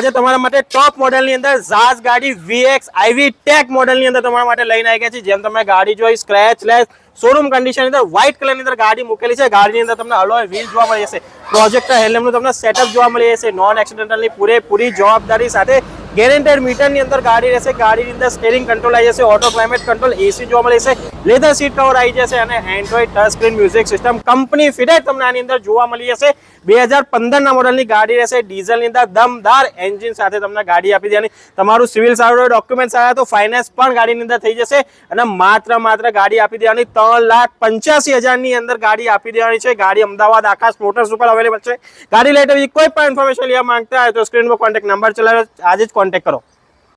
આજે તમારા માટે ટોપ મોડેલની અંદર ઝાઝ ગાડી VX IV ટેક મોડેલની અંદર તમારા માટે લઈને આવી ગયા છે। જેમ તમે ગાડી જોઈ સ્ક્રેચ લેસ શોરૂમ કન્ડિશન અંદર વ્હાઇટ કલરની અંદર ગાડી મૂકેલી છે। ગાડીની અંદર તમને અલોય વ્હીલ જોવા મળી જશે, પ્રોજેક્ટર હેલ્મેટનું તમને સેટઅપ જોવા મળી જશે, નોન એક્સિડેન્ટલની પૂરેપૂરી જવાબદારી સાથે ગેરેન્ટેડ મીટરની અંદર ગાડી રહેશે। ગાડીની અંદર સ્ટીયરિંગ કંટ્રોલ આવી જશે, ઓટો ક્લાઇમેટ કંટ્રોલ, એસી જોવા મળી જશે, લેધર સીટ કવર આવી જશે અને Android touch screen music system company fitted તમને આની અંદર જોવા મળી જશે। 2015 મોડલની ગાડી રહેશે, ડીઝલની અંદર દમદાર એન્જિન સાથે તમને ગાડી આપી દેવાની। તમારું સિવિલ સારું ડોક્યુમેન્ટ આવ્યા તો ફાઇનાન્સ પણ ગાડીની અંદર થઈ જશે અને માત્ર ગાડી આપી દેવાની 3,85,000 ની અંદર ગાડી આપી દેવાની છે। ગાડી અમદાવાદ આકાશ મોટર્સ ઉપર અવેલેબલ છે। ગાડી લેટ કોઈ પણ ઇન્ફોર્મેશન લેવા માંગતા હોય તો સ્ક્રીન પર કોન્ટેક્ટ નંબર ચલાવો, આજે જ કોન્ટેક્ટ કરો।